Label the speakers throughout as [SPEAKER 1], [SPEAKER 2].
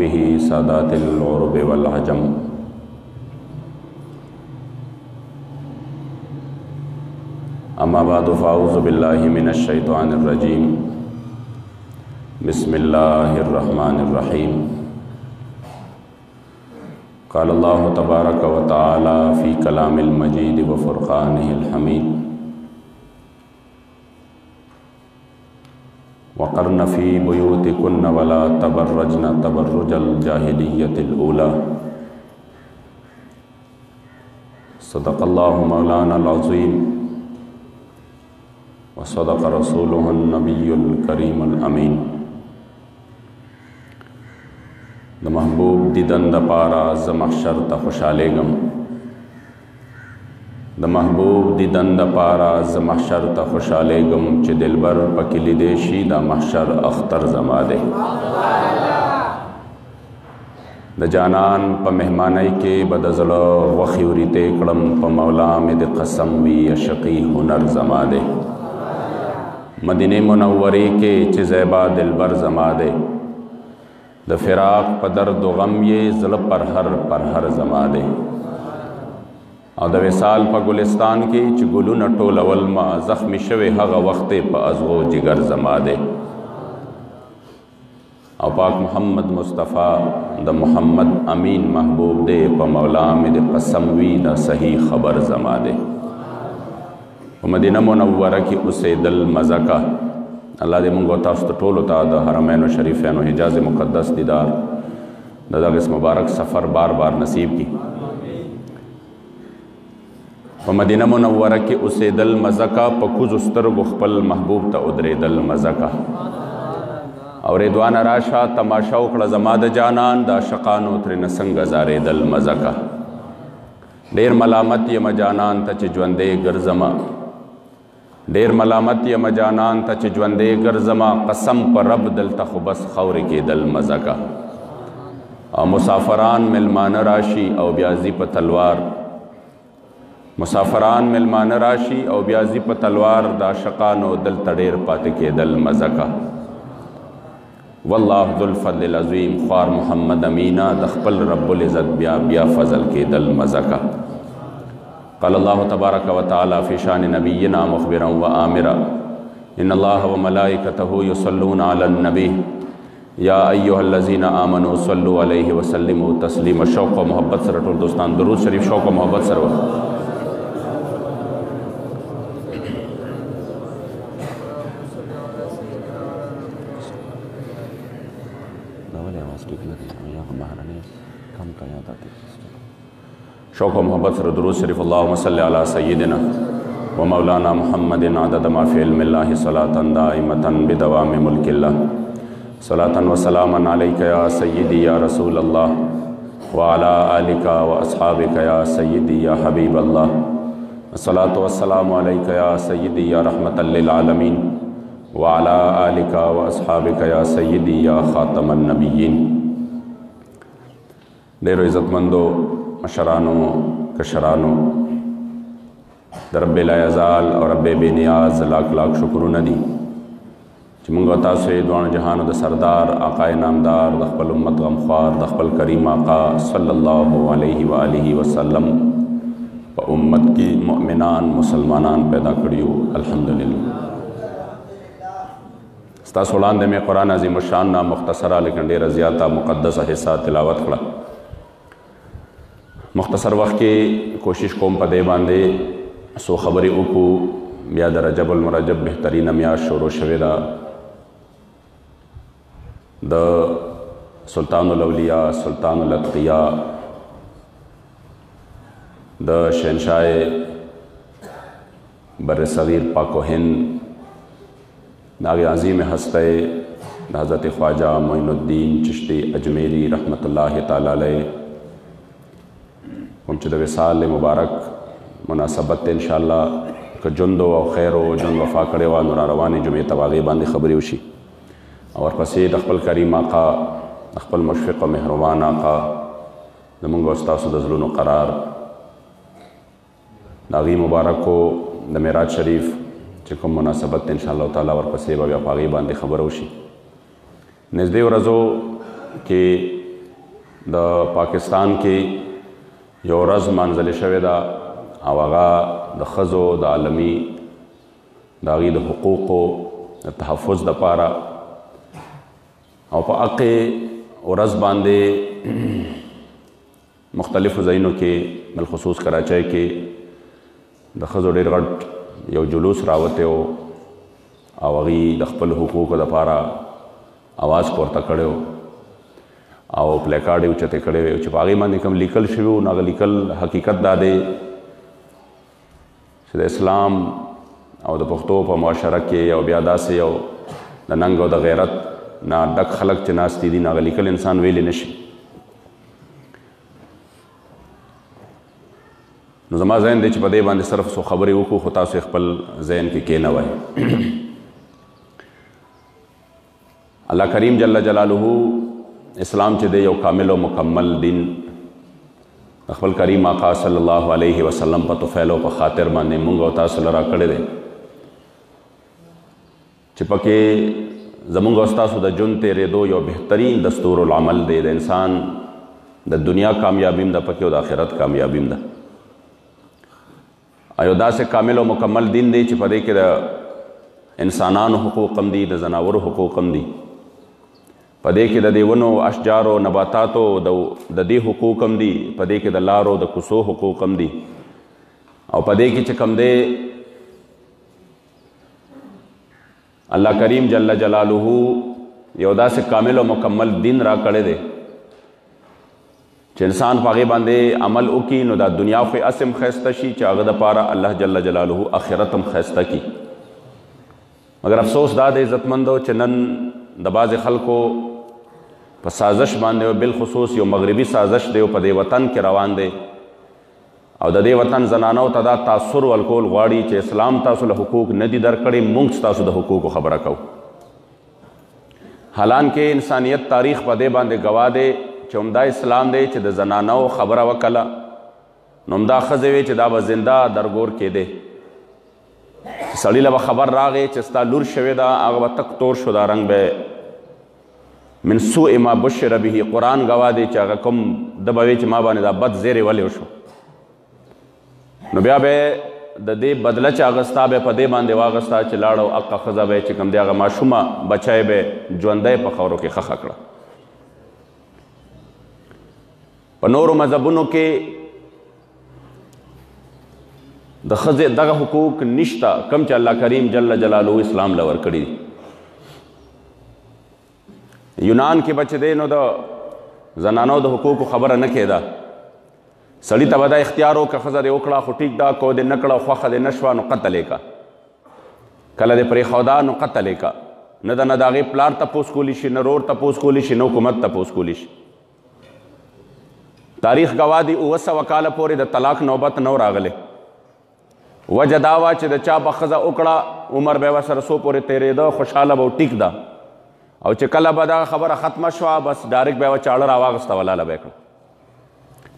[SPEAKER 1] وصحبه سادات العرب والعجم اما بعد فاعوذ باللہ من الشیطان الرجیم بسم اللہ الرحمن الرحیم قال اللہ تبارک و تعالی فی کلام المجید و فرقانہ الحمید وقرن فی بیوتکن ولا تبرجن تبرج الجاہلیۃ الاولی صدق اللہ مولانا العظیم وصدق رسولہ النبی الکریم الامین د محبوب دیدن د پارا ز محشر ته خوشحالیږم د محبوب دیدن د پارا ز محشر ته خوشحالیږم چې دلبر پکې لیدی شي دا محشر اختر زما دی د جانان په مهمانی کې به د زړه غوښې وریتې کړم په مولا مې د قسم وي شقي هنر زما دی مدینه منورې کې چې زیبا دلبر زما دی د فراق په درد و غم یې زړه پر هر زما دی او د وصال په ګلستان کې چې ګلونه ټولول ما زخمی شوی هغه وخت په ازغو جگر زما دی او پاک محمد مصطفی د محمد امین محبوب دی په مولا مې د قسم وي دا صحیح خبر زما دی په مدینه منوره کې اوسېدل مزه کا الله دې موږ تاسو ته ټولو ته د حرمینو شریفینو حجاز مقدس دیدار د دغه مبارک سفر بار بار نصیب کی په مدینه منوره کې اوسېدل مزه کا په کوزو سترګو خپل محبوب ته ودرېدل مزه کا او رضوان راشه تماشا وکړه زما د جانان د عاشقانو ترېنه څنګه زارېدل مزه کا ډېر ملامت یم جانان ته چې ژوندی ګرځمه ډیر ملامت یم جانان ته چې ژوندی ګرځمه قسم پر رب دلته خو بس خاورې کېدل مزه کا او مسافران ملمانه راشي او بیا ځي په تلوار مسافران ملمانه راشي او بیا ځي په تلوار د عاشقانو دلته ډیر پاتې کېدل مزه کا والله ذو الفضل العظیم خوار محمد امینه د خپل رب العزت بیا فضل کېدل مزه کا قال الله تبارك وتعالى في شان نبينا مخبرا وآمرا إن الله وملائكته يصلون على النبي يا أيها الذين آمنوا صلوا عليه وسلموا تسليما شوق و محبت سره ټول دوستان درود شریف شوق و محبت سره شوق و محبت سره درود شریف اللهم صل علی سیدنا و مولانا محمد عدد ما فی علم اللہ صلاة دائمة بدوام ملک اللہ صلاة و سلاما علیک یا سیدی یا رسول اللہ وعلی آلک و اصحابک یا سیدی یا حبیب اللہ الصلاة والسلام علیک یا سیدی یا رحمت للعالمین وعلی آلک و اصحابک یا سیدی یا خاتم النبیین ډیرو عزتمندو مشرانو کشرانو د رب لا یزال او رب بے نیاز لاکھ لاکھ شکرونه دي چې موږ تاسو یې دواړو جهانو د سردار آقا نامدار د خپل امت غمخوار د خپل کریم آقا صلی الله علیه و آله وسلم په امت کې مؤمنان مسلمانان پیدا کړیو الحمدلله ستاسو وړاندې مې قرآن عظیم الشان نه مختصره لیکن ډېره زیاته مقدسه حصہ تلاوت کړه مختصر وقت کې کوشش کوم په دې باندې سو خبرې وکړو بیا د رجب المرجب بهترینه میاشت شروع شوې ده د سلطان الاولیاء سلطان الاتقیاء د شهنشاه بر صغیر پاک و هند د هغې عظیم هستی د حضرت خواجه معین الدین چشتی اجمیری رحمت الله تعالی علیه کوم چې د وصال مبارک مناسبت انشاءالله که ژوند او خیر او ژوند وفا کړی وه نو را روانې جمعې ته هغې باندې خبرې وشي او ورپسې د خپل کریم آقا د خپل مشفق او مهربان آقا زموږ او ستاسو د زړونو قرار د هغې مبارکو د معراج شریف چې کوم مناسبت انشاءالله تعالی ورپسې به بیا په هغې باندې خبره وشي نږدې ورځو کې د پاکستان کې یو ورځ منځلې شوې ده او هغه د ښځو د عالمي د هغوی د حقوقو د تحفظ دپاره او په هغې ورځ باندې مختلفو ځایونو کې بالخصوص کراچۍ کې د ښځو ډېر غټ یو جلوس راوتی و او هغوی د خپل حقوقو دپاره اواز پورته کړی و او پلیکارډ یې اوچتې کړی وی چې په هغې باندې کوم لیکل شوي وو نو هغه لیکل حقیقت دا دی چې د اسلام او د پښتو په معاشره کې او بیا داسې یو د ننګ او د غیرت نه ډک خلک چې ناستي دي نو هغه لیکل انسان ویلی نه شي. نو زما ذهن دی چې په دې باندې صرف څو خبرې وکړو خو تاسو خپل ذهن کې کېنوئ. الله کریم جل جلاله اسلام چې دی یو کامل او مکمل دین د خپل کریم آقا صلی الله علیه وسلم په طفیل او په خاطر باندې مونږ او تاسو له راکړی دی چې پکې زمونږ او ستاسو د ژوند تېرېدو یو بهترین دستور العمل دی. د انسان د دنیا کامیابي هم ده پکې او د آخرت کامیابي هم ده. یو داسې کامل او مکمل دین دی چې په دې کې د انسانانو حقوق هم دي د ځناورو حقوق هم دي په دې کې د دې ونو اشجارو نباتاتو د دې حقوق هم دي په دې کې د لارو د کوڅو حقوق هم دي او په دې کې چې کوم دی الله کریم جل جلاله یو داسې کامل او مکمل دین را کړی دی چې انسان په هغې باندې عمل وکړي نو دا دنیا خو یې اسم ښایسته شي چې هغه دپاره الله جل جلاله آخرت هم ښایسته کړي. مګر افسوس دا د عزتمندو چې نن د بعضې خلکو په سازش باندې بالخصوص یو مغربي سازش دی او په دې وطن کې روان دی او د دې وطن زنانو ته دا تاثر ورکول غواړي چې اسلام تاسو له حقوق نه دي درکړي موږ ستاسو د حقوقو خبره کوو. حالانکه انسانیت تاریخ په دې باندې ګواه دی چې همدا اسلام دی چې د زنانو خبره وکړه نو همدا ښځې وې چې دا به زنده درګور کېدی سړي له به خبر راغی چې ستا لور شوې ده هغه به تک تور شو دا رنګ به من سوء ما بشر به قرآن ګواه دی چې هغه کوم ده به وی چې ما باندې دا بد زیری ولې وشو نو بیا به د دې بدله چې اغستا به په دې باندې واغستا چې لاړه او هغه ښځه به چې کوم دی هغه ماشومه بچی به ژوندی په خاورو کې ښخه کړه. په نورو مذهبونو کې د ښځې دغه حقوق نشته کم چې الله کریم جل جلاله اسلام له ورکړي دي. یونان کې بچ دی نو د زنانو د حقوقو خبره نه کېده سړي ته به دا اختیار و که ښځه دې وکړه خو ټیک ده کو دې نه کړه خوښه دې نه شوه نو قتل یې که کله دې پرېښوده نو قتل یې که نه د نه د هغې پلار تپوس کولی شي نه رور تپوس کولی شي نه حکومت تپوس کولی شي. تاریخ ګواه دی 900 کاله پورې د طلاق نوبت نو راغلی وجه دا وه چې د چا به ښځه وکړه عمر به یې ورسره څو پورې تېرېده خوشحاله به ټیک ده او چې کله به دغه خبره ختمه شوه بس ډایرکټ به یې چاړه راواغسته ولاله به یې کړه.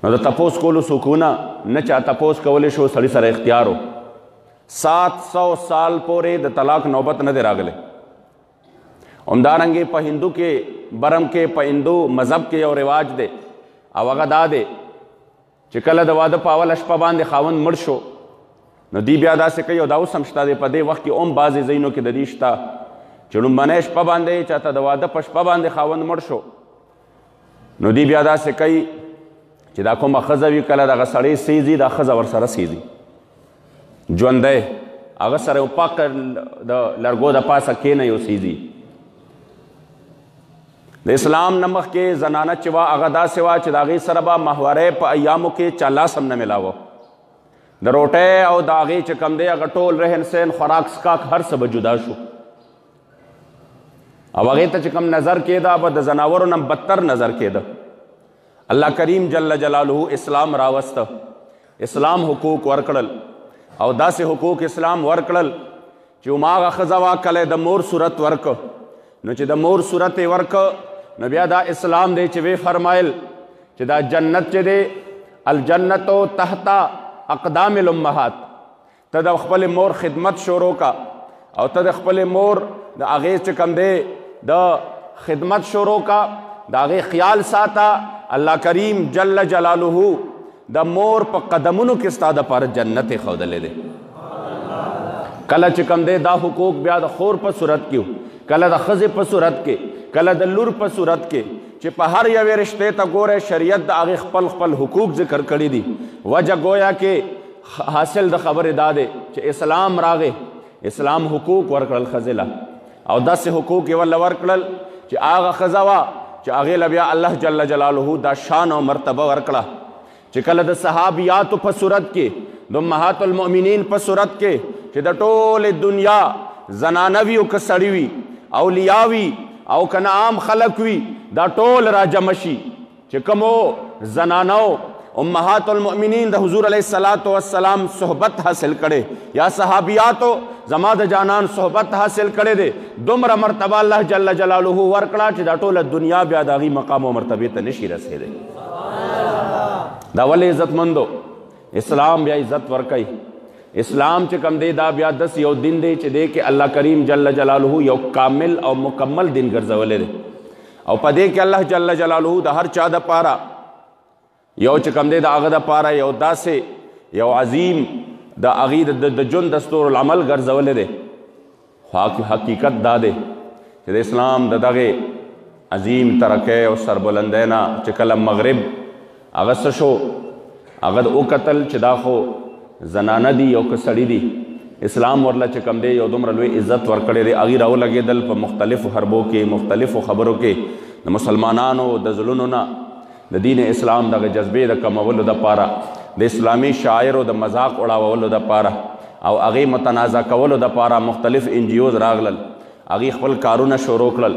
[SPEAKER 1] نو د تپوس کولو څوکونه نه چا تپوس کولی شو سړي سره اختیار و 700 سال پورې د طلاق نوبت نه دی راغلی. همدارنګې په هندو کې برم کې په هندو مذهب کې یو رواج دی او هغه دا دی چې کله د واده په اوله شپه باندې خاوند مړ شو نو دی بیا داسې کوي او دا اوس هم شته دی په دې وخت کې هم بعضې ځایونو کې د دې شته چې لومبنۍ شپه باندې چاته د واده په شپه باندې خاوند مړ شو نو دی بیا داسې کوي چې دا کومه ښځه وي کله دغه سړی سیزي دا ښځه ورسره سیزي ژوندی هغه سره یو پاک د لرګو د پاسه کښېنئ او سیزي. د اسلام نه مخکې زنانه چې وه هغه داسې وه چې د هغې سره به ماهواری په ایامو کې چا لاس هم نه میلاوه د روټۍ او د هغې چې کوم دی هغه ټول رهن سهن خوراک څښاک هر څه به جدا شو او هغې ته چې کوم نظر کېده به د ځناورو نه بدتر نظر کېده. الله کریم جل جلاله اسلام راوسته اسلام حقوق ورکړل او داسې حقوق اسلام ورکړل چې هماغه ښځه وه کله د مور صورت ورکه نو چې د مور صورت یې ورکه نو بیا دا اسلام دی چې وی فرمایل چې دا جنت چې دی الجنتو تحت اقدام الامهات ته د خپل مور خدمت شروع کا او ته د خپل مور د هغې چې کوم دی د خدمت شروع کا د هغې خیال ساته الله کریم جل جلاله د مور په قدمونو کې ستا دپاره جنت یې ښودلی دی. کله چې کوم دی دا حقوق بیا د خور په صورت کې کله د ښځې په صورت کې کله د لور په صورت کې چې په هر یوې رشتې ته ګوره شریعت د هغې خپل خپل حقوق ذکر کړي دي. وجه گویا کې حاصل د خبرې دا دی چې اسلام راغې اسلام حقوق ورکړل ښځې له او داسې حقوق یې ورله ورکړل چې هغه ښځه وه چې هغې له بیا الله جل جلاله دا شان او مرتبه ورکړه چې کله د صحابیاتو په صورت کې د امهات المؤمنین په صورت کې چې د ټولې دنیا زنانه وي او که سړي وي اولیاء وي او که نه عام خلق وي دا ټول را جمع شي چې کومو زنانو امهات المؤمنین د حضور علیه السلام صحبت حاصل کړي یا صحابیاتو زما د جانان صحبت حاصل کړي دی دومره مرتبه الله جل جلاله ورکړه چې دا ټوله دنیا بیا د هغې مقام او مرتبې ته نشي رسېدی. دا ولې عزتمندو اسلام بیا عزت ورکوي. اسلام چې کوم دی دا بیا دس یو دین دی چې دی کې الله کریم جل جلاله یو کامل او مکمل دین ګرځولی دی او په دې کې الله جل جلاله د هر چا دپاره یو چې کوم دی د هغه دپاره یو داسې یو عظیم د هغې د ژوند دستور العمل ګرځولی دی. خو حقیقت دا دی چې د اسلام د دغې عظیم ترقۍ او سربلندۍ نه چې کله مغرب هغه څه شو هغه د وکتل چې دا خو زنانه دي او که سړي دي اسلام ورله چې کوم دی یو دومره لوی عزت ورکړی دی هغې راولګېدل په مختلفو حربو کې مختلفو خبرو کې د مسلمانانو د زړونو نه د دین اسلام دغه جذبې د کمولو دپاره د اسلامي شاعرو د مذاق اړولو دپاره او هغې متنازع کولو دپاره مختلف NGOs راغلل هغې خپل کارونه شروع کړل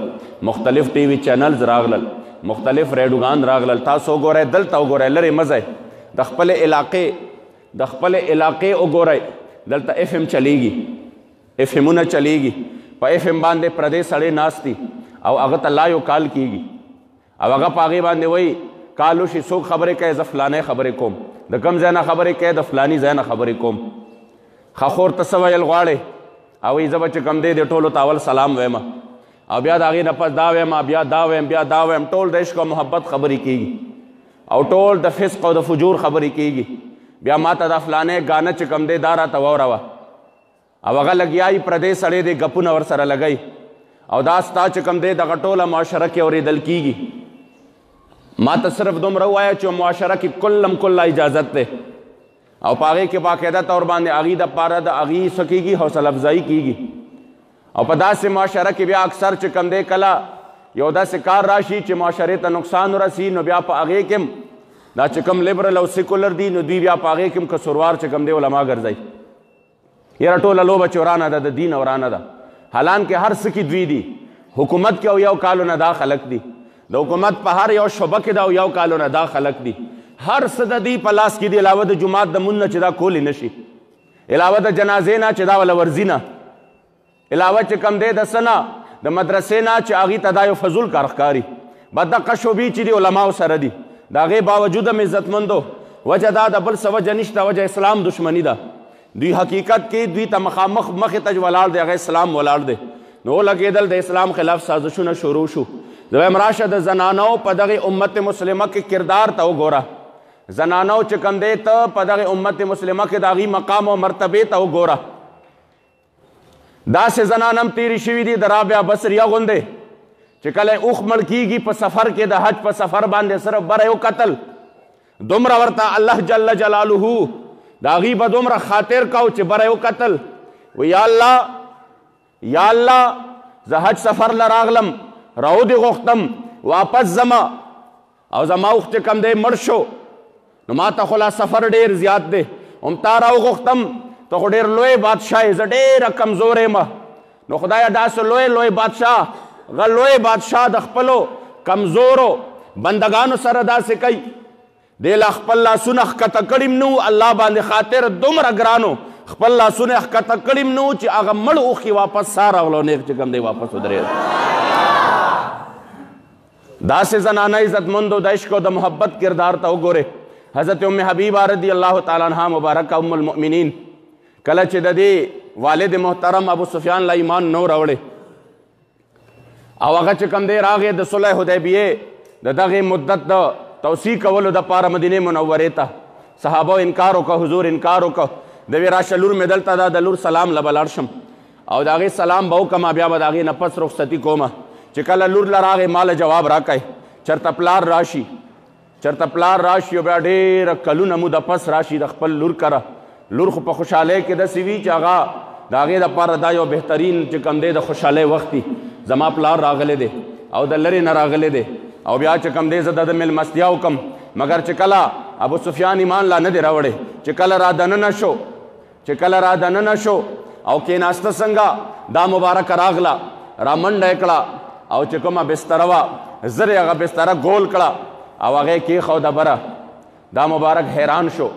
[SPEAKER 1] مختلف ټي وي چینلز راغلل مختلف ریډوګان راغلل. تاسو وګورئ دلته وګورئ لرې مه ځئ د خپلې علاقې وګورئ دلته FM چلیږي FMونه چلیږي په FM باندې پردی سړی ناست دي او هغه ته لایو کال کیږي او هغه په هغې باندې وایي کال وشي څوک خبرې کوي زه فلانی خبرې کوم د کوم ځای نه خبرې کوي د فلاني ځای نه خبرې کوم ښه خور ته څه ویل غواړې او وایي زه به چې کوم دی د ټولو ته اول سلام وایم او بیا د هغې نه پس دا وایم بیا دا وایم بیا دا وایم ټول د عشق او محبت خبرې کیږي او ټول د فسق او د فجور خبرې کیږي. بیا ماته دا فلانی ګانه چې کوم دی دا راته واوروه او هغه لګیایي پردی سړی دی ګپونه ورسره لګئ او دا ستا چې کوم دی دغه ټوله معاشره کې اورېدل کیږي. ما ته صرف دومره ووایه چې معاشره کې کلم کله اجازت دی او په هغې کې باقاعده طور باندې هغې دپاره د هغې څه کېږي حوصله افزایي کېږي او په داسې معاشره کې بیا اکثر چې کوم دی کله یو داسې کار راشي چې معاشرې ته نقصان ورسي نو بیا په هغې کې دا چې کوم لیبرل او سیکولر دي نو دوی بیا په هغې کې قصوروار چې کوم دی علما ګرځئ یاره ټوله لوبه چې ورانه ده د دین ورانه ده حالانکې هر څه کې دوی دي حکومت کې او یو کالو نه دا خلک دي د حکومت په هر یو شعبه کې دا او یو کالو نه دا خلک دي هر څه د دوی په لاس کې دي علاوه د جومات د مونځ نه چې دا کولی نه شي علاوه د جنازې نه چې دا وله ورځي نه علاوه چې کوم دی د څه نه د مدرسې نه چې هغې ته دا یو فضول کار ښکاري بدقه شعبې چې دي علماو سره دي د هغې باوجود هم عزتمندو وجه دا د بل څه وجه نشته وجه اسلام دشمني ده دوی حقیقت کې دوی ته مخامخ مخې ته ولاړ دی هغه اسلام ولاړ دی نو ولګېدل د اسلام خلاف سازشونه شروع شو. زه وایم راشه د زنانو په دغې امت مسلمه کې کردار ته وګوره زنانو چې کوم دی ته په دغې امت مسلمه کې د هغې مقام او مرتبې ته وګوره داسې زنان هم تیرې شوي دي د رابعه بصریه غوندې چې کله یې اوښ مړ کېږي په سفر کې د حج په سفر باندې صرف بره یې وکتل دومره ورته الله جل جلاله د هغې به دومره خاطر کو چې بره یې وکتل و یا الله زه حج سفر له راغلم راو دې غوښتم واپس زما او زما اوښ چې کوم دی مړ شو نو ما ته خو لا سفر ډېر زیات دی هم تا راوغوښتم ته خو ډېر لوی بادشاه یې زه ډېره کمزوری یم نو خدایه داسې لوی بادشاه هغه لوی بادشاه د خپلو کمزورو بندگانو سره داسې کوي دی لا خپل لاسونه ښکته کړي م نه الله باندې خاطر دومره ګرانو خپل لاسونه یې ښکته کړي م نه چې هغه مړ اوښ واپس سا راغلو نیغ چې کوم دی واپس ودرېد داسې زنانه عزتمندو د عشق او د محبت کردار ته وګورئ حضرت ام حبیبه رضی الله تعالی عنها مبارکه ام المؤمنین کله چې د دې والد محترم ابو سفیان له ایمان نو راوړی او هغه چې کوم دی راغی د صلح حدیبیې د دغې مدت د توصیه کولو دپاره مدینې منورې ته. صحابو انکار وکړه، حضور انکار وکړه. د وی راشه لور مې دلته ده، د لور سلام له به لاړ شم او د هغې سلام به وکړم، بیا به د هغې نه پس رخصتي کومه. چې کله لور له راغې ماله جواب راکئ چېرته پلار راشي، چېرته پلار راشي او بیا ډېره کلونه مو د پس راشي د خپل لور کره. لور خو په خوشحالۍ کې داسې وي چې هغه د هغې دپاره دا یو بهترین چې کوم دی د خوشحالۍ وخت دی. زما پلار راغلی دی او د لرې نه راغلی دی او بیا چې کوم دی زه د مېلمستیا وکړم. مګر چې کله ابو سفیان ایمان لا نه دی راوړی، چې کله را دننه شو، چې کله را دننه شو او کېناسته څنګه دا مبارکه راغله، را منډه یې کړه او چې کومه بستره وه زر یې هغه بستره ګول کړه او هغې کېښوده بره. دا مبارک حیران شو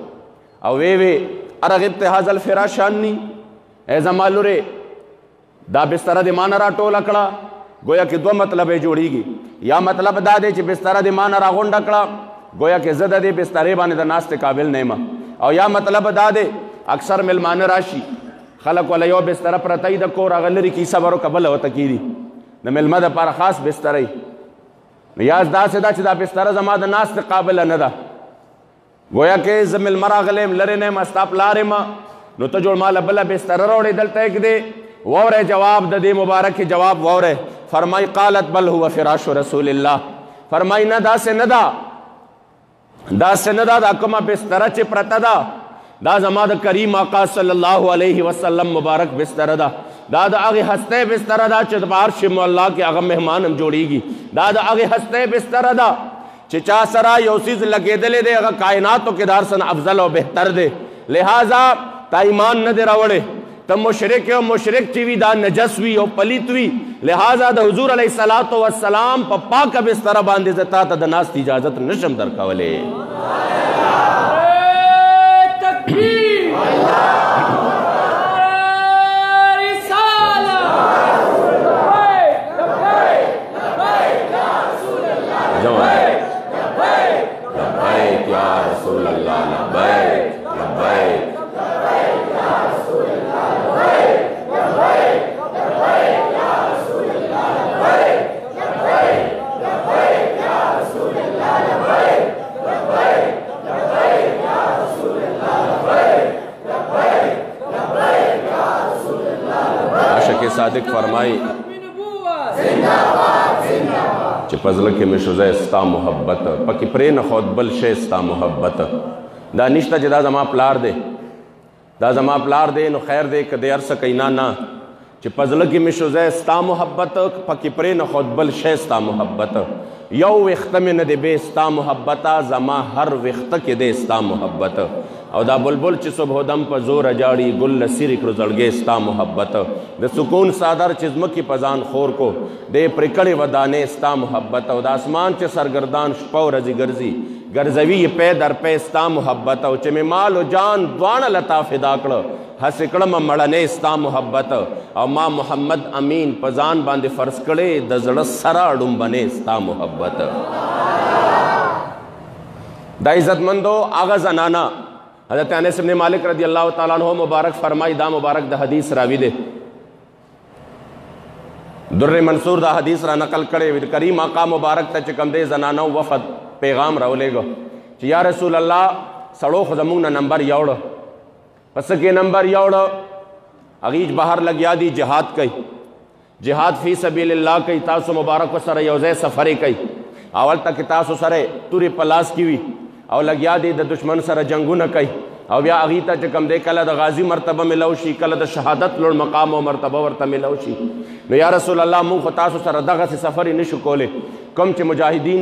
[SPEAKER 1] او وی ارغبت هذا الفراش عني، ای زما لورې دا بستره د ما نه راټوله کړه. گویا کې دوه مطلب یې جوړیږي. یا مطلب دا دی چې بستره د ما نه راغونډه کړه، گویا کې زه د دې بسترې باندې د ناستې قابل نه یم. او یا مطلب دا دی اکثر ملمانه راشي، خلک وله یو بستره پرته وي د کور هغه لرې کیسه به وروکه بله ورته کېږي، د میلمه دپاره خاص بستره وي. نو یا داسې ده چې دا بستره زما د ناستې قابله نه ده. گویا کې زه میلمه راغلی یم، لرې نه یم، ستا پلار یم، نو ته جوړ ما له بله بستره راوړې دلته ږدې. وورئ جواب د دې مبارک جواب وورئ. فرمای قالت بل هو فراش رسول الله. فرمای نه داسې نه ده، داسې نه ده، دا کومه بستره چې پرته ده دا زما د کریم آقا صلی الله علیه وسلم مبارک بستره ده. دا د هغې هستۍ بستره ده چې په عرش معلا کې هغه مهمان هم جوړیږي. دا د هغې هستۍ بستره ده چې چا سره یو څیز لګېدلی دی هغه کائناتو کې د هر څه نه افضل او بهتر دی. لہذا تا ایمان نه دی راوړی، ته مشرک او مشرک چې وي دا نجس وي او پلیت وي. لہذا د حضور علیه الصلاة والسلام په پاکه بستره باندې زه تا ته د ناستې اجازت نشم درکولی. صادق فرمائی چې په زړه کې مې شوځی ستا محبت، پکې پرې نه ښود بل شی ستا محبت. دا نشته چې دا زما پلار دی، دا زما پلار دی نو خیر دی که دی هر څه کوي. نه چې په زړه کې مې شوځی ستا محبت، پکې پرې نه ښود بل شی ستا محبت. یو ویښته مې نه دی بې ستا محبته، زما هر ویښته کې دی ستا محبت. او دا بلبل چې صبح دم په زور اجاړي ګل له سیرې کړو زړګی ستا محبت. د سکون څادر چې ځمکې په ځان خور کو دی پرې کړې ودانې ستا محبت. او د اسمان چې سرګردان شپه ورځې ګرځي ګرځوي یې پی در پی ستا محبت. او چې مې مال و جان دواړه له تا فدا کړه هسې کړمه مړنې ستا محبت. او ما محمد امین په ځان باندې فرض کړې د زړه سره ډومبنې ستا محبت. دا عزتمندو هغه زنانه حضرت انس بن مالک رضی اللہ تعالیٰ عنہ مبارک فرمائی، دا مبارک دا حدیث راوی دے، در منصور دا حدیث را نقل کرے. کریم آقا مبارک تا چکم دے زنانو وفد پیغام راولے گا چې یا رسول اللہ سڑو خو زمونږ نه نمبر یوڑ، پس کې نمبر یوڑ اغیج بہر لگیا دی جہاد کئی، جہاد فی سبیل اللہ کئی. تاسو مبارک سر یوزے سفرے کئی، اول تک تاسو سر توری پلاس کی وی او لګیا دی د دشمن سره جنگونه کوي. او بیا هغې ته چې کوم دی کله د غازی مرتبه ملو شي، کله د شهادت لوړ مقام او مرتبه ورته ملو شي. نو یا رسول الله مونږ خو تاسو سره دغسې سفر یې نشو کولی، کوم چې مجاهدین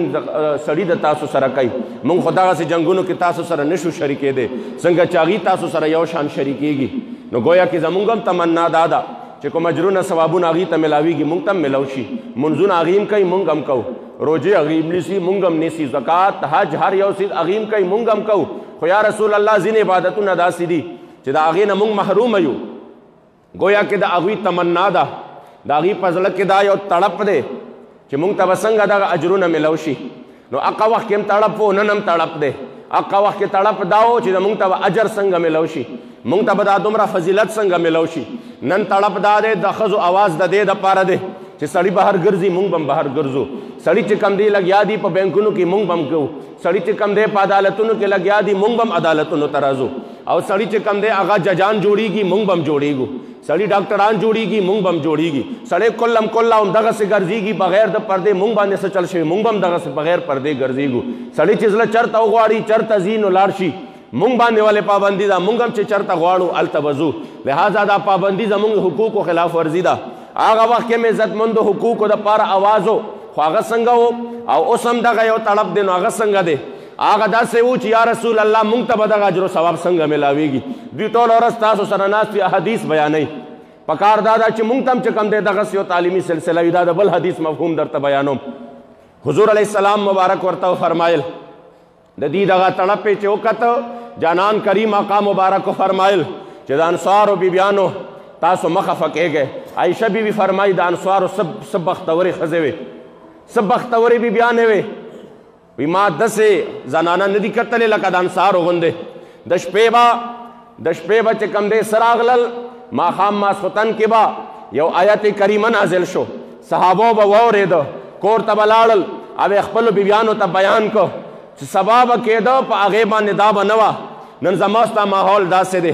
[SPEAKER 1] سړي د تاسو سره کوي، مونږ خو دغسې جنګونو کې تاسو سره نشو شریکېدی څنګه چې هغې تاسو سره یو شان شریکېږي. نو گویا کې زمونږ هم تمنا دا ده چې کوم اجرونه ثوابونه هغې ته ملاویږي مونږ ته هم ملو شي. منځونه هغې هم کوي مونږ هم کوو، روجې هغې هم نیسي مونږ هم نیسي، زکات حج هر یو څیز هغې هم کوي مونږ هم کوو. خو یا رسول الله ځینې عبادتونه داسې دي چې د هغې نه مونږ محروم یو. گویا کې د هغوی تمنا ده، د هغې په زړه کې دا یو تړپ دی چې مونږ ته به څنګه دغه اجرونه ملو شي. نو هغه وخت کې هم تړپ و، نن هم تړپ دی. هغه وخت کې تړپ دا و چې مونږ ته به اجر څنګه ملو شي، مونږ ته به دا دومره فضیلت څنګه ملو شي. نن تړپ دا دی د ښځو اواز د دې دپاره دی
[SPEAKER 2] چې سړی بهر ګرځي مونږ بم بهر ګرځو، سړی چې کم دی لګیا دی په بینکونو کې مونږ بم کوو، سړی چې کم دی په عدالتونو کې لګیا دی مونږ بم عدالتونو ته راځو، او سړی چې کم دی هغه ججان جوړیږي مونږ بم جوړیږو، سړی ډاکټران جوړیږي مونږ بم جوړیږي، سړی کلم کله هم دغسې ګرځېږي بغیر د پردې مونږ باندې څه چل شوي مونږ بم دغسې بغیر پردې ګرځېږو، سړی چې زړه چرته وغواړي چرته ځي نو لاړ شي، مونږ باندې ولې پابندي ده، مونږ هم چې چرته غواړو هلته به ځو، لہذا دا پابندي زمونږ حقوقو خلاف ورزي ده. هغه وخت کې مې عزتمندو حقوقو دپاره آواز و، خو هغه څنګه و او اوس هم دغه یو تړپ دی، نو هغه څنګه دی؟ هغه داسې و چې یا رسول الله مونږ ته به دغه اجر و ثواب څنګه میلاویږي؟ دوی ټوله ورځ تاسو سره ناست وي احادیث بیانوي، پکار دا ده چې مونږ ته هم چې کوم دی دغسې یو تعلیمي سلسله وي، دا د بل حدیث مفهوم درته بیانوم. حضور علیه السلام مبارک ورته فرمایل، د دې دغه تړپ یې چې وکته جانان کریم آقا مبارک فرمایل چې د انصارو بیبیانو تاسو مه خفه کیږئ. عایشه بیبي فرمایي د انصارو څه بختورې ښځې وې، څه بختورې بیبیانې وې، وی ما داسې زنانه نه دي کتلې لکه د انصارو غوندې. د شپې به چې کوم دی څه راغلل، ماښام ماسخوتن کې به یو آیت کریمه نازل شو، صحابو به واورېده، کور ته به لاړل او یې خپلو بیبیانو ته بیان کو چې سبا به کېده په هغې باندې دا به نه وه. نن زما ستا ماحول داسې دی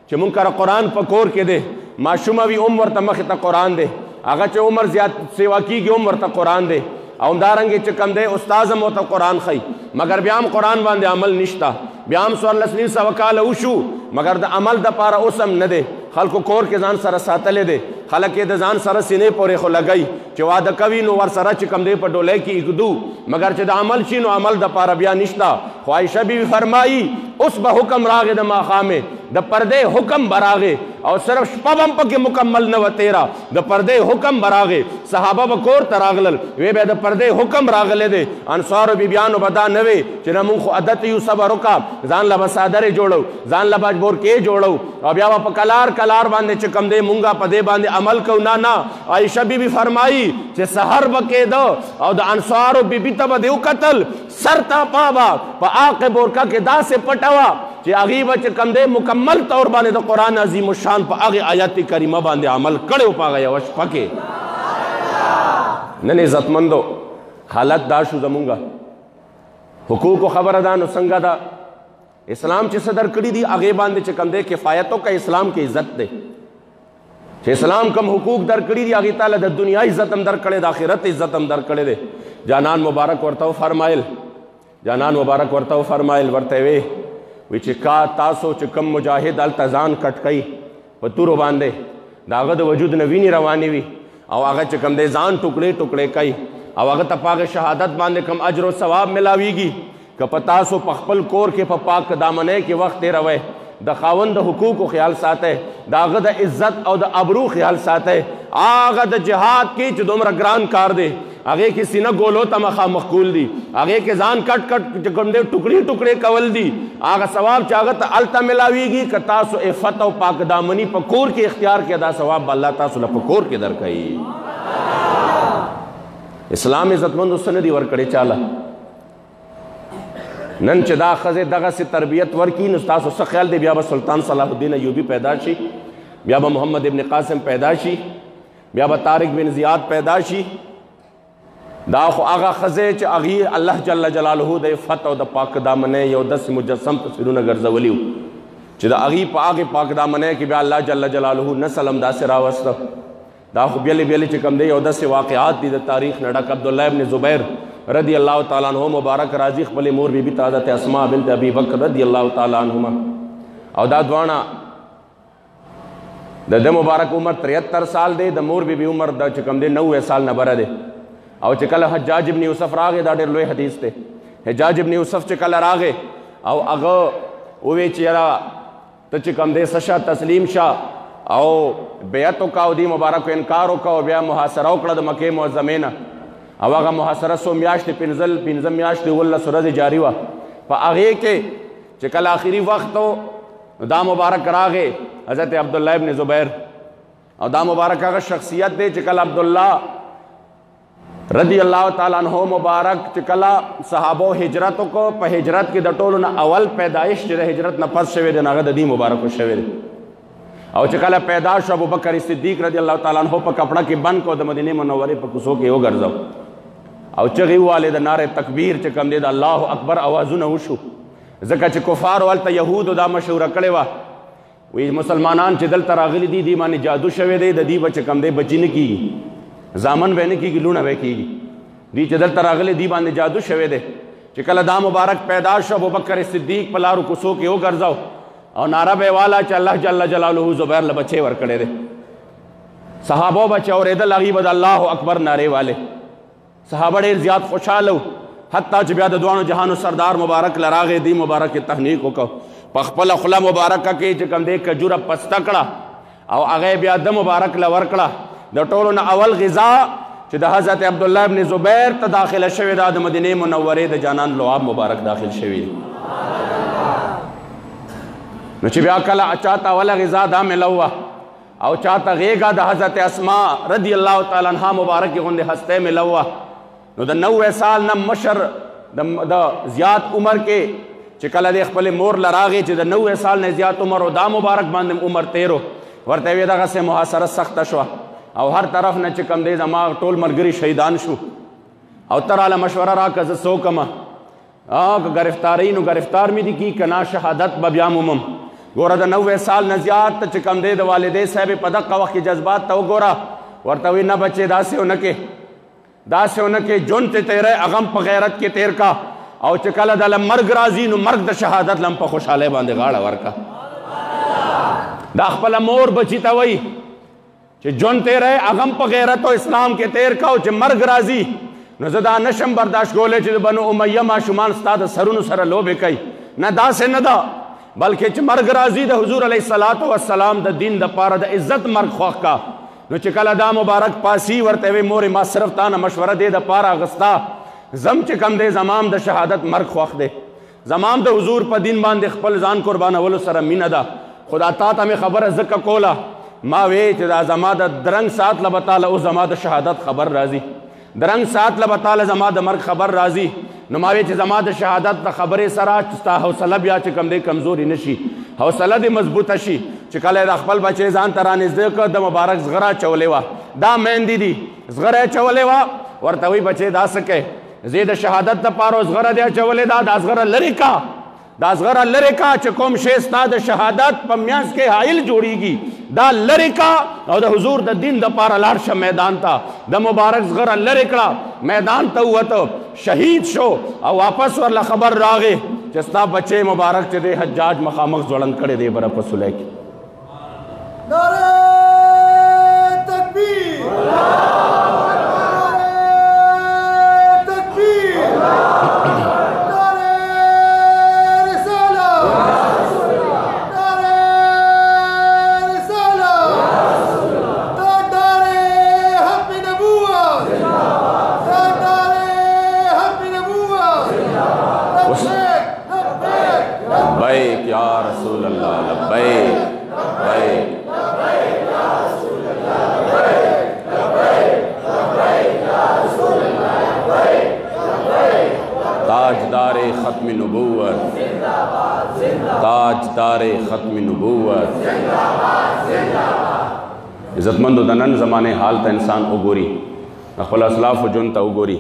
[SPEAKER 2] چې مونږ کره قرآن په کور کې دی، ماشومه وي هم ورته مخې ته قرآن دی، هغه چې عمر زیات سیوا کېږي هم ورته قرآن دی، او همدارنګې چې کم دی استاز هم ورته قرآن ښیي، مګر بیا هم قرآن باندې عمل نشته، بیا هم 1400 کاله وشو مګر د عمل دپاره اوس هم نه دی. خلکو کور کې ځان سره ساتلی دی، خلک یې د ځان سره سینې پورې خو لګوي چې واده کوي نو ورسره چې کم دی په ډولۍ کې ایږدو، مګر چې د عمل شي نو عمل دپاره بیا نشته. خو عایشه بیبي فرمایي اوس به حکم راغې د ماښامې د پردې حکم به راغې، او صرف شپه به هم پکې مکمل نه وه تېره، د پردې حکم به راغې، صحابه به کور ته راغلل، وی بیا د پردې حکم راغلی دی. انصارو بیبیانو به دا نه وې چې نه مونږ خو عادت یو صبر وکړه، ځان له به څادرې جوړو، ځان له به بورکې جوړو، او بیا به په کلار باندې چې کم دی مونږه په دې باندې عمل کو. نه عایشه بیبي فرمایي چې سحر به کېده او د انصارو بیبي ته به دې وکتل سر ته پا به په آق بورکه کې داسې پټه وه چې هغې به چې کم دی مکمل طور باندې د قرآن عظیم الشان په هغې آیت کریمه باندې عمل کړی و په هغه یوه شپه کې. نن عزتمندو حالت دا شو زمونږه، حقوقو خبره ده نو څنګه ده؟ اسلام چې څه درکړي دي هغې باندې چې کم دی کفایت وکړه، اسلام کې عزت دی. چې اسلام کم حقوق درکړي دي هغې تعالی د دنیا عزت هم درکړی، د آخرت عزت هم درکړی دی. جانان مبارک ورته وفرمایل ورته وی چې کا تاسو چې کم مجاهد هلته ځان کټ کوي په تورو باندې، د هغه د وجود نه وینې روانې وي او هغه چې کم دی ځان ټوکړې ټوکړې کوي او هغه ته په هغې شهادت باندې کم اجر و ثواب ملاویږي. که په تاسو په خپل کور کې په پاک دامنۍ کې وخت تېروئ، د خاوند د حقوقو خیال ساتئ، د هغه د عزت او د ابرو خیال ساتئ، هغه د جهاد کې چې دومره ګران کار دی هغې کې سینه ګولو ته مخامخ کول دي، هغې کې ځان کټ کټ چې کوم دی ټوکړې ټوکړې کول دي، هغه ثواب چې هغه ته هلته ملاویږي. که تاسو عفت او پاک دامني په کور کې اختیار کړئ دا ثواب به الله تاسو له په کور کې درکوي. اسلام عزتمندو څه نه دي ورکړی چاله. نن چې دا ښځې دغسې تربیت ورکړي نو ستاسو څه خیال دی بیا به سلطان صلاح الدین ایوبي پیدا شي، بیا به محمد ابن قاسم پیدا شي، بیا به طارق بن زیاد پیدا شي. دا خو هغه ښځې چې هغې الله جل جلاله د عفت او د پاک دامنۍ یو داسې مجسم تصویرونه ګرځولي وو چې د هغې په هغې پاک دامنۍ کې بیا الله جل جلاله نسل هم داسې راوسته. دا خو بیلې بیلې چې کوم دی یو داسې واقعات دي د تاریخ نه ډک. عبدالله ابن زبیر رضی الله تعالی عنہ مبارک راضي خپلې مور بیبي ته حضرت اسماء بنت ابي بکر رضی الله تعالی عنهما، او دا دواړه د مبارک عمر 73 سال دی، د مور بیبي عمر د چې کوم دی 90 سال نه بره دی. او چې کله حجاج ابن یوسف راغی دا ډېر لوی حدیث دی. حجاج ابن یوسف چې کله راغی او هغه ووی چې یاره ته چې کوم دی څه شه تسلیم شه او بیعت وکړه او دې مبارکو انکار وکړه او بیا محاصره وکړه د مکې معظمې نه، او هغه محاصره څو میاشتې پنځه میاشتې 19 ورځې جاري وه. په هغې کې چې کله آخري وخت و دا مبارک راغی حضرت عبدالله ابن زبیر، او دا مبارک هغه شخصیت دی چې کله عبدالله رضی الله تعالی عنہ مبارک چې کله صحابو هجرت وکړو، په هجرت کې د ټولو نه اول پیدایش چې د هجرت نه پس شوی دی هغه د دې مبارکو شوی دی. او چې کله پیدا شو ابوبکر صدیق رضی الله تعالی عنہ په کپڑا کې بند کو د مدینه منورې په کوڅو کې وګرځاو او چغې واله د نعره تکبیر چې کوم دی د الله اکبر اوازونه وشو ځکه چې کفار ولته یهودو دا مشوره کړې وه وی مسلمانان چې دلته راغلي دي دې باندې جادو شوی دی د دې به چې کوم دی بچي نه کېږي زامن به نه کېږي لوڼه به کېږي دې چې دلته راغلي دې باندې جادو شوی دی چې کله دا مبارک پیدا شو ابوبکر صدیق په لارو کوڅو کې وګرځاو او نعره به والا چې الله جل جلاله زبیر له بچی ورکړی دی صحابو به چې اورېدل هغوی به د الله اکبر نعرې والے صحابه ډېر زیات خوشحاله وو حتی چې بیا د دواړو جهانو سردار مبارک له راغې دې مبارک تهنیق وکړو په خپله خوله مبارکه کې چې کوم دی کجوره پسته کړه او هغه بیا د مبارک له ورکړه د ټولو نه اول غذا چې د حضرت عبدالله ابن زبیر ته داخله شوې ده د مدینې منورې د جانان لعاب مبارک داخل شوي نو چې بیا کله چاته اوله غذا دا ملوه او چاته غیږه د حضرت اسماء رضی الله تعالی عنها مبارک غوندې هسته ملوه نو د 90 سال نه مشر د زیات عمر کې چې کله د خپل مور لراغې چې د 90 سال نه زیات عمر او دا مبارک باندې عمر تیرو ورته وی دغسې محاصره سخته شوه او هر طرف نه چې کم دی زما ټول ملګري شهیدان شو او ته راله مشوره راکړه زه څه وکړمه که ګرفتارۍ نو ګرفتار مې دي کي که نه شهادت به بیا مومم ګوره د 90 سال نه زیات ته چې کم دی د والدې صاحبې په دقه وخت کې جذبات ته وګوره ورته وی نه بچې داسې ونه کې داسې ونه کې ژوند چې تیری هغه هم په غیرت کې تیر کا او چې کله دله مرګ راځي نو مرګ د شهادت لم په خوشحالۍ باندې غاړه ورکه دا خپله مور بچي ته وایي چې ژوند تیری هغه هم په غیرت او اسلام کې تیر کا او چې مرګ راځي نو زه دا نشم برداشت کولی چې د بنو امیه ماشومان ستا د سرونو سره لوبې کوي نه داسې نه ده بلکې چې مرګ راځي د حضور علیه الصلاة والسلام د دین دپاره د عزت مرګ خوښ کا نو چې کله دا مبارک پاسی ورته وی مورې ما صرف تا نه مشوره دې دپاره اخستا زم چې کم دی زمام د شهادت مرګ خوښ دی زمام د حضور په دین باندې خپل ځان قربانولو سره مینه ده خدا تا ته مې خبره ځکه کوله ما وی چې دا زما د درنګ ساعت له به تاله اوس زما د شهادت خبر راځي درنګ ساعت له به تاله زما د مرګ خبر راځي نو ما وی چې زما د شهادت د خبرې سره ستا حوصله بیا چې کم دی کمزوري نه شي حوصله دې مضبوطه شي چې کله د خپل بچی ځان ته رانږدې کړه د مبارک زغره اچولې وه دا میندې دي زغره اچولې وه ورته وی بچی دا څه کوې زه د شهادت دپاره زغره دې اچولې ده دا زغره لرې کا دا زغره لرې کا چې کوم شی ستا د شهادت په میانځ کې حایل جوړیږي دا لرې کا او د حضور د دین دپاره لاړ شه میدان ته د مبارک زغره لرې کړه میدان ته ووته شهید شو او واپس ورله خبر راغې چې ستا بچی مبارک چې دی حجاج مخامخ ځوړند کړی دی بره په سولی کې
[SPEAKER 3] نعرہ تکبیر
[SPEAKER 1] لبیک یا رسول اللہ لبیک لبیک تاجدار ختم نبوت تاجدار ختم نبوت عزتمندو د نن زمانه حال ته انسان وګوري خپل اسلاف جون ته وګوري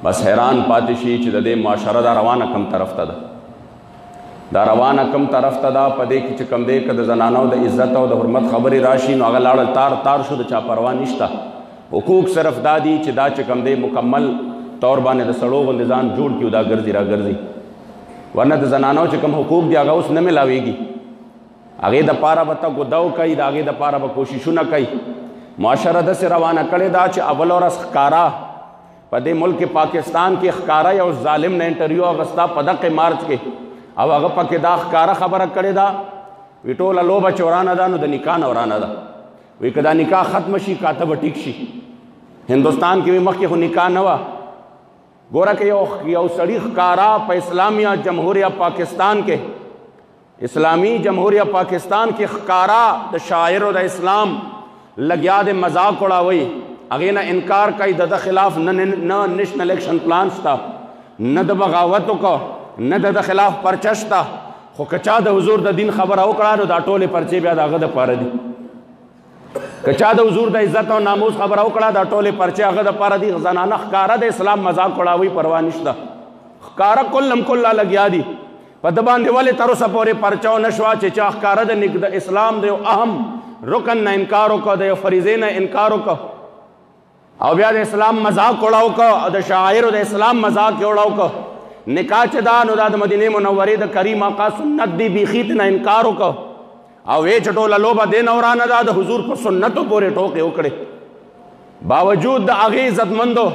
[SPEAKER 1] بس حیران پاتې شي چې د دې معاشره دا روانه کم طرف ته ده دا روانه کم طرف ته ده په دې کې چې کم دی که د زنانو د عزت او د حرمت خبرې راشي نو هغه لاړل تار شو د چا پروا نشته حقوق صرف دا دي چې دا چې کم دی مکمل طور باندې د سړو غوندې ځان جوړ کړي دا ګرځي را ګرځي ورنه د زنانو چې کم حقوق دي هغه اوس نه ملاویږي هغې دپاره به ته ګدو کوي د هغې دپاره به کوششونه کوي معاشره داسې روانه کړې ده چې اول ورځ ښکاره په دې ملک پاکستان کې ښکاره یو ظالم نه انټرویو اخستا په دقې مارچ کې او هغه پکې دا ښکاره خبره کړې ده وی ټوله لوبه چې ورانه ده نو د نکاح نه ورانه ده وی که دا نکاح ختم شي کاته به ټیک شي هندوستان کې وی مخکې خو نکاح نه وه ګوره که یو سړي ښکاره په اسلامیه جمهوریه پاکستان کې اسلامی جمهوریه پاکستان کې ښکاره د شاعرو د اسلام لګیا د مذاق اړوي هغې نه انکار کوي د خلاف نه نیشنل اکشن پلان شته نه د بغاوت وکړه نه د خلاف پرچه شته
[SPEAKER 2] خو که چا د حضور د دین خبره وکړه نو دا ټولې پرچې بیا د هغه دپاره دي. که چا د حضور د عزت او ناموس خبره وکړه دا ټولې پرچې هغه دپاره دي. زنانه ښکاره د اسلام مذاق اړوي، پروا نشته، ښکاره کلم کله لګیا دي. په ده باندې ولې تر اوسه پورې پرچه ونه شوه چې چا ښکاره د اسلام د یو اهم رکن نه انکار وکړه، د یو فریضې نه انکار وکړه او بیا د اسلام مذاق وړه وکړه او د شاعرو د اسلام مذاق یې وړه وکړه. نکاح چې دا نو دا د مدینې منورې د کریم آقا سنت دی، بیخي نه انکار وکړه او وی چې ټوله لوبه دې نه ورانه ده، د حضور په سنتو پورې ټوکې وکړې. باوجود د هغې عزتمندو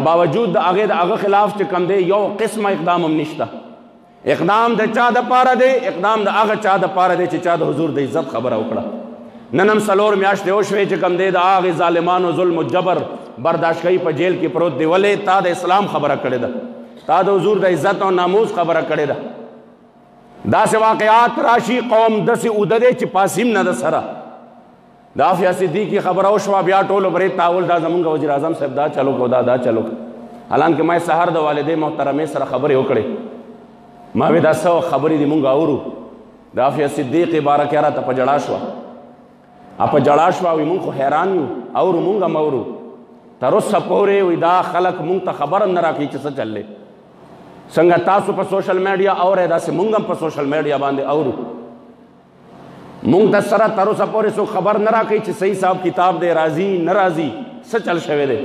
[SPEAKER 2] باوجود د هغه خلاف چې کوم دی یو قسمه اقدام هم نشته. اقدام د چا دپاره دی؟ اقدام د هغه چا دپاره دی چې چا د حضور د عزت خبره وکړه. نن هم 4 میاشتې وشوې چې کوم دی د هغې ظالمانو ظلم و جبر برداشت کوي په جیل کې پروت دی. ولې؟ تا د اسلام خبره کړې ده، تا د حضور د عزت او ناموس خبره کړې ده. داسې واقعات راشي قوم داسې اوده دی چې پاسیم نه ده سره. د عافیه صدیقي خبره وشوه بیا ټولو برې تاول دا زمونږ وزیر اعظم صاحب دا چلو کو دا چلو کو. حالانکه ما سهار د والدې محترمې سره خبرې وکړې، ما وی دا څه خبرې دي مونږ اورو. د عافیه صدیقي بارکه راته په جړا شوه په جړا شوه وي مونږ خو حیران یو اورو مونږ هم اورو تر اوسه پورې وي دا خلک مونږ ته خبر هم نه راکوي چې څه چللی. څنګه تاسو په سوشل میډیا اورئ داسې مونږ هم په سوشل میډیا باندې اورو. مونږ ته سره تر اوسه پورې څوک خبر نه راکوي چې صحیح صاحب کتاب دی راځي نه راځي څه چل شوی دی.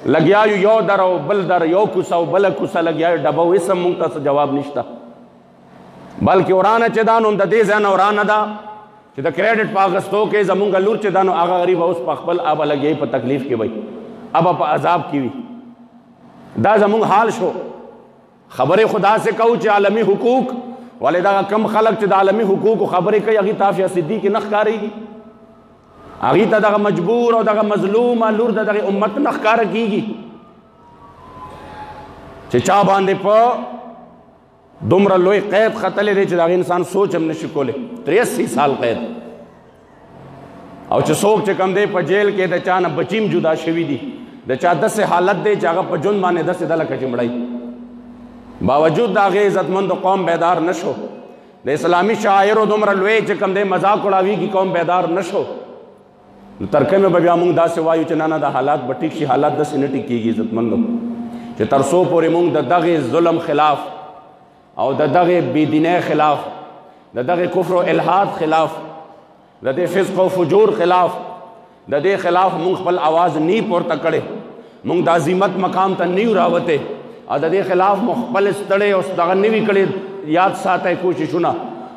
[SPEAKER 2] لګیا یو در او بل در، یو کوڅه او بله کوڅه لګیا یو ډبه و، هېڅ هم مونږ ته جواب نشته. بلکې ورانه چې دا نو د دې ځای نه ورانه ده چې د کریډټ په اخیستو کې زمونږ لور چې دا نو هغه غریب اوس په خپل ابه لګیایي په تکلیف کې وي، ابه په عذاب کې وي. دا زمونږ حال شو. خبرې خدا سے کوو چې عالمي حقوق ولې دغه کم خلک چې د عالمي حقوقو خبرې کوي هغې ته عافیه صدیقي نه ښکارېږي، هغې ته دغه مجبور او دغه مظلومه لور د دغې امت نه ښکاره کېږي چې چا باندې په دومره لوی قید ختلی دی چې د هغې انسان سوچ هم نشي کولی. 83 سال قید او چې څوک چې کم دی په جیل کې د چا نه بچیم جدا شوي دي، د چا داسې حالت دی چې هغه په ژوند باندې داسې ده لکه چې مړی. باوجود د هغې عزتمند قوم بیدار نه شو. د اسلامي شاعرو دومره لوی چې کم دی مذاق اړاویږي قوم بیدار نه شو. نو تر کومه به بیا موږ داسې وایو چې نه نه د حالات به ټیک شي؟ حالات داسې نه ټیکېږي عزتمندو چې تر څو پورې موږ د دغې ظلم خلاف او د دغې بېدینۍ خلاف، د دغې کفر و الحاد خلاف، د دې فسق و فجور خلاف، د دې خلاف موږ خپل آواز نی پورته کړی، موږ د عظیمت مقام ته نیو راوتی او د دې خلاف مو خپل ستړی او دغه نوي کړی. یاد ساتئ کوششونه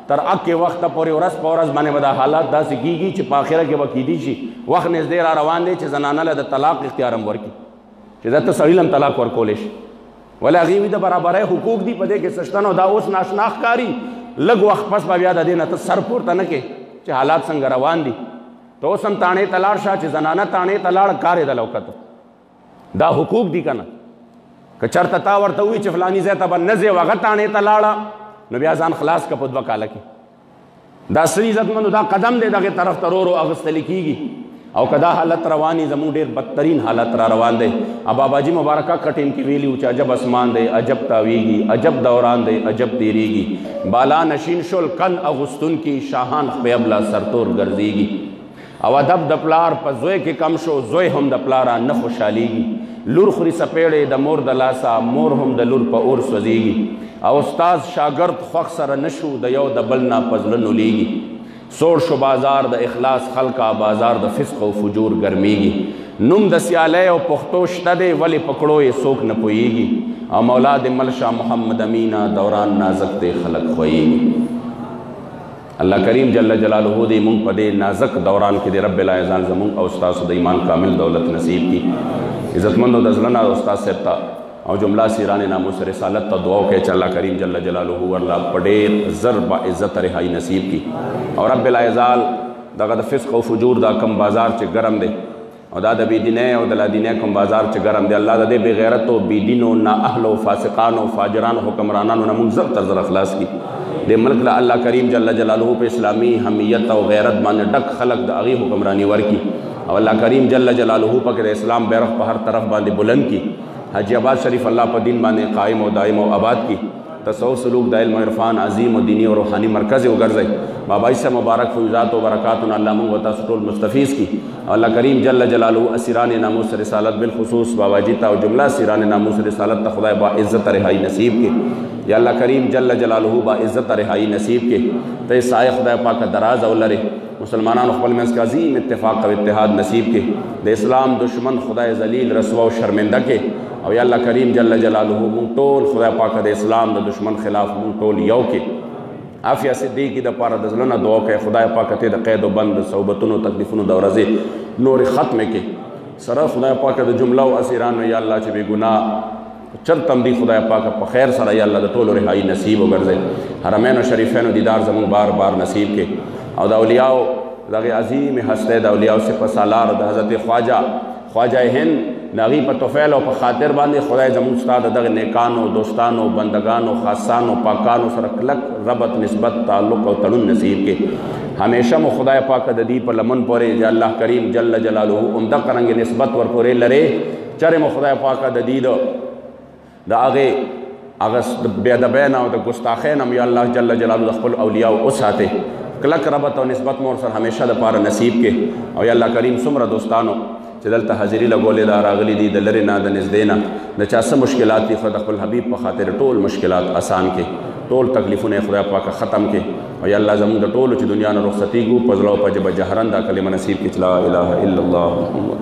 [SPEAKER 2] تر اکې وخته پورې ورځ په ورځ باندې به دا حالات داسې کېږي چې په آخره کې به کیدی شي وخت نږدې را روان دی چې زنانه له د طلاق اختیار هم ورکړي چې دا ته سړي له هم طلاق ورکولی شي. ولې هغې وي د برابرۍ حقوق دي په دې کې څه شته نو دا اوس ناشنا ښکاري. لږ وخت پس به بیا د دې نه ته سر پورته نه کې چې حالات څنګه روان دي. ته اوس هم تاڼې ته لاړ شه چې زنانه تاڼې ته لاړ کار یې دله وکته. دا حقوق دي که نه؟ که چېرته تا ورته ووایي چې فلاني ځای ته به نه ځې او هغه تاڼې ته لاړه نو بیا ځان خلاص که په 2 کاله کې. دا څه عزتمندو دا قدم دی دغې طرف ته ورو اخیستلی کېږي او که دا حالت رواني زموږ ډېر بدترین حالت را روان دی. باباجي مبارکه کټین کې ویلي و چې عجب اسمان دی، عجب تاویږي، عجب دوران دی، عجب تیریږي، بالا نشین شل کن اغوستونکي شاهان خپې ابله سرتور ګرځېږي. او ادب د پلار په زوی کې کم شو، زوی هم د پلاره نه خوشحالېږي. لور خوري سپېړې د مور د لاسه، مور هم د لور په اور سوځېږي. او استاد شاګرد خوښ سره نشو، د یو د بل نه په زړه نولیږي. سوړ شو بازار د اخلاص خلقه، بازار د فسق او فجور ګرمیږي. نوم د سیالی او پښتو شته دی ولې پکړو یې څوک نه پوهېږي. او مولا د ملشا محمد امینه دوران نازک دی خلق خویږي. الله کریم جل جلاله دې مونږ په دې نازک دوران کې د رب العزت زمونږ او ستاسو د ایمان کامل دولت نصیب کی. عزتمندو د زړه نه استاد صاحب ته او جمله سیران ناموس رسالت ته دعا وکړئ چې الله کریم جل جلاله ورله په ډېر زر با عزت رهایی نصیب کی. او رب العزت دغه د فسق او فجور دا کم بازار چې ګرم دی او دا د بېدینۍ او د لادینۍ کوم بازار چې ګرم دی، الله د دې بې غیرتو بېدینو نااهلو فاسقانو فاجرانو حکمرانانو نه موږ زر تر زر خلاص کی. د ملک له الله کریم جل جلاله په اسلامي حمیت او غیرت باندې ډک خلق د هغې حکمرانی ورکي. او الله کریم جل جلاله پکې د اسلام بیرغ په هر طرف باندې بلند کی. حاجی آباد شریف الله په دین باندې قائم او دائم او آباد کی.
[SPEAKER 1] تصوف سلوک د علم و عرفان عظیم و دینی و روحانی مرکز وګرځي. بابا ایسا مبارک فیضات و برکاتنا الله موږ وتا ټول مستفیض کی. الله کریم جل جلاله اسیران ناموس رسالت بالخصوص بابا جی تا او جمله اسیران ناموس رسالت ته خدای با عزت رهایی نصیب کی. یا الله کریم جل جلاله با عزت رهایی نصیب کی. ته سایه خدای پاک دراز او لره مسلمانانو خپل منځ کې عظیم اتفاق او اتحاد نصیب کی. د اسلام دشمن خدای ذلیل رسوا او شرمنده کی. او یا الله کریم جل جلاله مونږ ټول خدای پاک د اسلام د دشمن خلاف مونږ ټول یو کې عافیه صدیقی د پاره د زړه نه دعا کوي خدای پاک ته د قید او بند صوبتونو تکلیفونو د ورځې نور ختم کې سره خدای پاک د جمله او اسیرانو یا الله چې بے ګناه چرتم دی خدای پاک په خیر سره یا الله د ټولو رهایی نصیب وګرځي. حرمین او شریفین دیدار زموږ بار بار نصیب کې. او د اولیاء دغه عظیم هسته د اولیاء صفه سالار د حضرت خواجه هند ناغي په توفیل او په خاطر باندې خدای زموږ استاد دغه نیکانو دوستانو بندگانو خاصانو پاکانو سره کلک ربط نسبت تعلق او تړون نصیب کې. همیشه مو خدای پاک د دې په لمن پورې یا الله کریم جل جلاله عمده قرنګ نسبت ور پورې لره چرې مو خدای پاک د دې د هغه بیا د بیان او د ګستاخین هم یا الله جل جلاله خپل اولیاء او ساته کلک ربط او نسبت مور سره همیشه د پاره نصیب کې. او یا الله کریم څومره دوستانو چې دلته حاضری لګولې دا راغلي دي د لرې نه د نږدې نه د چا څه مشکلات دي خو د خپل حبیب په خاطر ټول مشکلات آسان کې ټول تکلیفونه خدای پاک ختم کې. او یا الله زموږ د ټولو چې دنیا نه رخصتېږو په زړه او په ژبه جهرن دا کلمه نصیب کړي لا اله الا الله محمد